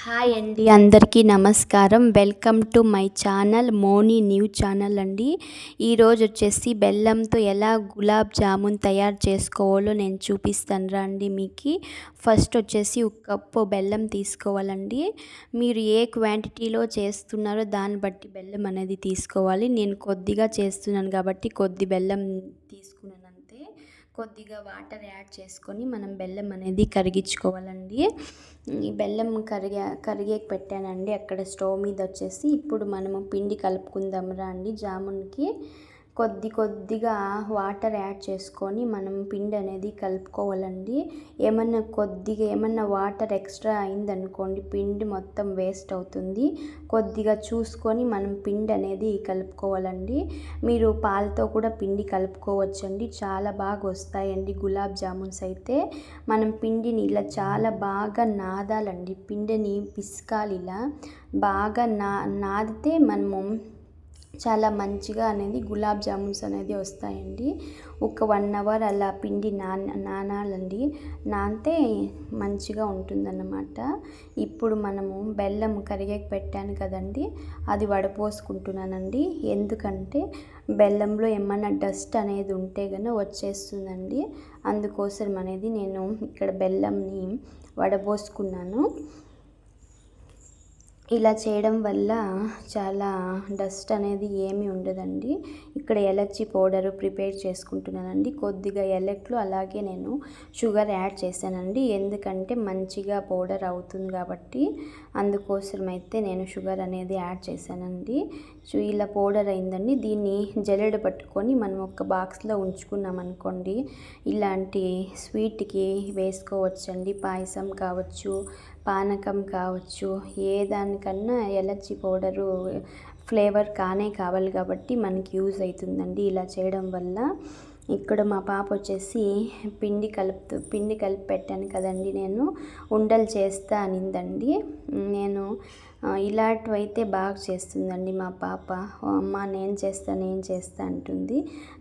Hi అండి, అందరికీ నమస్కారం. Welcome to my channel Moni new channel అండి. ఈరోజు వచ్చేసి బెల్లంతో ఎలా గులాబ్ జామున్ తయారు చేసుకోవాలో నేను చూపిస్తాను రండి మీకు. ఫస్ట్ వచ్చేసి ఒక కప్పు బెల్లం తీసుకోవాలండి. మీరు ఏ క్వాంటిటీలో చేస్తున్నారో దాన్ని బట్టి బెల్లం అనేది తీసుకోవాలి. నేను కొద్దిగా చేస్తున్నాను కాబట్టి కొద్ది బెల్లం తీసుకున్నాను అంతే. కొద్దిగా వాటర్ యాడ్ చేసుకొని మనం బెల్లం అనేది కరిగించుకోవాలండి. ఈ బెల్లం కరిగే పెట్టానండి అక్కడ స్టవ్ మీద వచ్చేసి. ఇప్పుడు మనము పిండి కలుపుకుందాం రండి. జామున్కి కొద్దిగా వాటర్ యాడ్ చేసుకొని మనం పిండి అనేది కలుపుకోవాలండి. ఏమన్నా వాటర్ ఎక్స్ట్రా అయిందనుకోండి పిండి మొత్తం వేస్ట్ అవుతుంది. కొద్దిగా చూసుకొని మనం పిండి అనేది కలుపుకోవాలండి. మీరు పాలతో కూడా పిండి కలుపుకోవచ్చండి, చాలా బాగా వస్తాయండి గులాబ్ జామున్స్ అయితే. మనం పిండిని ఇలా చాలా బాగా నాదాలండి, పిండిని పిసకాలి. ఇలా బాగా నాదితే మనము చాలా మంచిగా అనేది గులాబ్ జామున్స్ అనేది వస్తాయండి. ఒక 1 అవర్ అలా పిండి నానాలండి. నానితే మంచిగా ఉంటుందన్నమాట. ఇప్పుడు మనము బెల్లం కరిగే పెట్టాను కదండి, అది వడపోసుకుంటున్నానండి. ఎందుకంటే బెల్లంలో ఏమన్నా డస్ట్ అనేది ఉంటే కనుక వచ్చేస్తుందండి. అందుకోసం అనేది నేను ఇక్కడ బెల్లంని వడపోసుకున్నాను. ఇలా చేయడం వల్ల చాలా డస్ట్ అనేది ఏమీ ఉండదండి. ఇక్కడ ఎలచి పౌడరు ప్రిపేర్ చేసుకుంటున్నానండి. కొద్దిగా ఎలక్లు అలాగే నేను షుగర్ యాడ్ చేశానండి. ఎందుకంటే మంచిగా పౌడర్ అవుతుంది కాబట్టి అందుకోసం అయితే నేను షుగర్ అనేది యాడ్ చేశానండి. ఇలా పౌడర్ అయిందండి. దీన్ని జల్లెడ పట్టుకొని మనం ఒక బాక్స్లో ఉంచుకున్నాం అనుకోండి, ఇలాంటి స్వీట్కి వేసుకోవచ్చండి. పాయసం కావచ్చు, పానకం కావచ్చు, ఏ దానికన్నా ఎలచి పౌడరు ఫ్లేవర్ కావాలి కాబట్టి మనకి యూజ్ అవుతుందండి ఇలా చేయడం వల్ల. ఇక్కడ మా పాప వచ్చేసి పిండి కలిపి పెట్టాను కదండి, నేను ఉండలు చేస్తా అనిందండి. నేను ఇలాంటివైతే బాగా చేస్తుందండి మా పాప. అమ్మ నేను చేస్తా అంటుంది.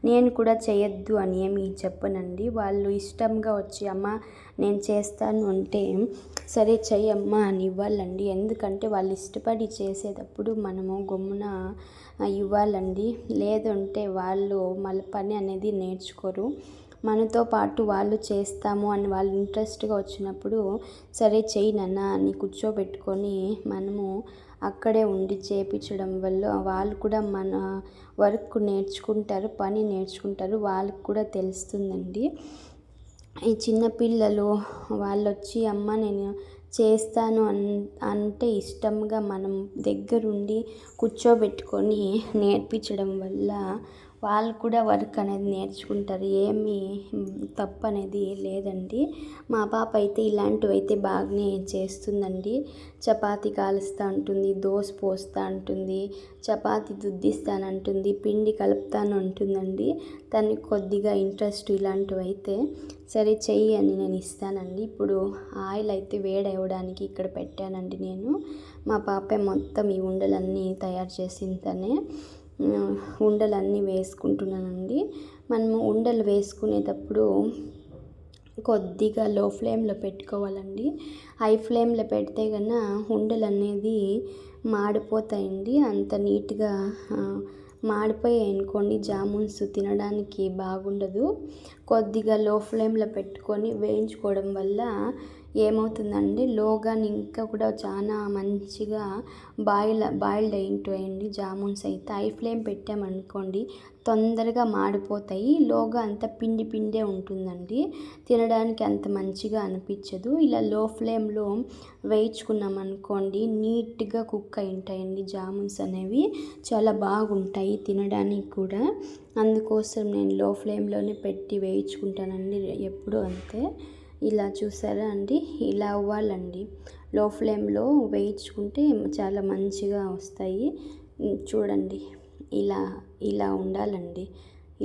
నేను కూడా చేయొద్దు అని ఏమి చెప్పనండి. వాళ్ళు ఇష్టంగా వచ్చి అమ్మ నేను చేస్తాను అంటే సరే చెయ్యమ్మా అని ఇవ్వాలండి. ఎందుకంటే వాళ్ళు ఇష్టపడి చేసేటప్పుడు మనము గమ్మున ఇవ్వాలండి. లేదంటే వాళ్ళు మళ్ళీ పని అనేది నేర్చుకోరు. మనతో పాటు వాళ్ళు చేస్తాము అని వాళ్ళు ఇంట్రెస్ట్గా వచ్చినప్పుడు సరే చెయ్యి నాన్న అని కూర్చోబెట్టుకొని మనము అక్కడే ఉండి చేపించడం వల్ల వాళ్ళు కూడా మన వర్క్ నేర్చుకుంటారు, పని నేర్చుకుంటారు, వాళ్ళకు కూడా తెలుస్తుందండి. ఈ చిన్నపిల్లలు వాళ్ళు వచ్చి అమ్మ నేను చేస్తాను అంటే ఇష్టంగా మనం దగ్గరుండి కూర్చోబెట్టుకొని నేర్పించడం వల్ల వాళ్ళు కూడా వర్క్ అనేది నేర్చుకుంటారు. ఏమీ తప్పు అనేది లేదండి. మా పాప అయితే ఇలాంటివి అయితే బాగానే చేస్తుందండి. చపాతీ కాలుస్తూ ఉంటుంది, దోశ పోస్తూ ఉంటుంది, చపాతీ దుద్దిస్తానంటుంది, పిండి కలుపుతాను అంటుందండి. తనకి కొద్దిగా ఇంట్రెస్ట్ ఇలాంటివి అయితే. సరే చెయ్యి అని నేను ఇస్తానండి. ఇప్పుడు ఆయిల్ అయితే వేడవడానికి ఇక్కడ పెట్టానండి నేను. మా పాపే మొత్తం ఈ ఉండలన్నీ తయారు చేసింది తనే. ఉండలన్నీ వేసుకుంటున్నానండి. మనము ఉండలు వేసుకునేటప్పుడు కొద్దిగా లో ఫ్లేమ్లో పెట్టుకోవాలండి. హై ఫ్లేమ్లో పెడితే కన్నా ఉండలు అనేది మాడిపోతాయండి. అంత నీట్గా మాడిపోయాయి అనుకోండి జామున్స్ తినడానికి బాగుండదు. కొద్దిగా లో ఫ్లేమ్లో పెట్టుకొని వేయించుకోవడం వల్ల ఏమవుతుందండి, లోగా ఇంకా కూడా చాలా మంచిగా బాయిల్డ్ అయింటాయండి జామున్స్ అయితే. హై ఫ్లేమ్ పెట్టామనుకోండి తొందరగా మాడిపోతాయి, లోగా అంత పిండే ఉంటుందండి, తినడానికి అంత మంచిగా అనిపించదు. ఇలా లో ఫ్లేమ్లో వేయించుకున్నాం అనుకోండి నీట్గా కుక్ అయి ఉంటాయండి జామున్స్ అనేవి, చాలా బాగుంటాయి తినడానికి కూడా. అందుకోసం నేను లో ఫ్లేమ్లోనే పెట్టి వేయించుకుంటానండి ఎప్పుడూ అంతే. ఇలా చూసారా అండి, ఇలా అవ్వాలండి. లో ఫ్లేమ్లో వేయించుకుంటే చాలా మంచిగా వస్తాయి. చూడండి ఇలా ఉండాలండి.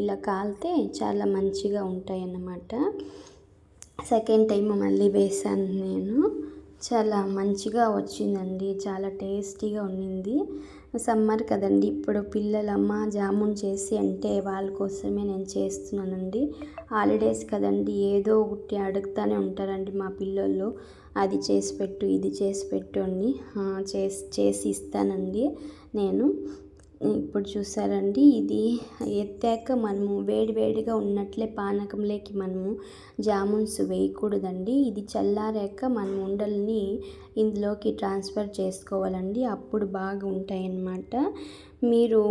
ఇలా కాలితే చాలా మంచిగా ఉంటాయి అన్నమాట. సెకండ్ టైం మళ్ళీ వేసాను నేను. చాలా మంచిగా వచ్చిందండి, చాలా టేస్టీగా ఉన్నింది. సమ్మర్ కదండి, ఇప్పుడు పిల్లలమ్మ జామున్ చేసి అంటే వాళ్ళ కోసమే నేను చేస్తున్నానండి. హాలిడేస్ కదండి, ఏదో ఒకటి అడుగుతూనే ఉంటారండి మా పిల్లలు. అది చేసి పెట్టు ఇది చేసి పెట్టు అని చేసి ఇస్తానండి నేను. ఇప్పుడు చూసారండి, ఇది ఎత్తాక మనము వేడివేడిగా ఉన్నట్లే పానకంలోకి మనము జామున్స్ వేయకూడదండి. ఇది చల్లారాక మనం ఉండల్ని ఇందులోకి ట్రాన్స్ఫర్ చేసుకోవాలండి, అప్పుడు బాగా ఉంటాయన్నమాట. మీరు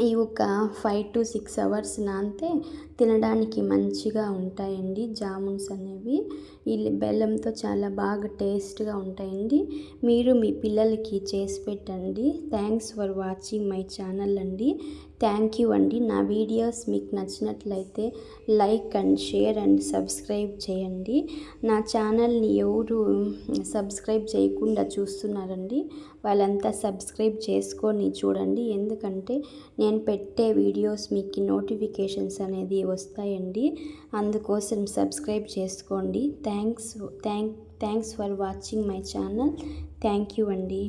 ఈ ఒక 5 to 6 అవర్స్ నానితే తినడానికి మంచిగా ఉంటాయండి జామున్స్ అనేవి. ఈ బెల్లంతో చాలా బాగా టేస్ట్గా ఉంటాయండి. మీరు మీ పిల్లలకి చేసి పెట్టండి. Thanks for watching my channel అండి. థ్యాంక్ యూ అండి. నా వీడియోస్ మీకు నచ్చినట్లయితే like and share and subscribe చేయండి. నా ఛానల్ని ఎవరు సబ్స్క్రైబ్ చేయకుండా చూస్తున్నారండి, వాళ్ళంతా సబ్స్క్రైబ్ చేసుకొని చూడండి. ఎందుకంటే నేను పెట్టే వీడియోస్ మీకు నోటిఫికేషన్స్ అనేది వస్తాయండి, అందుకోసం సబ్స్క్రైబ్ చేసుకోండి. Thanks for watching my channel. Thank you అండి.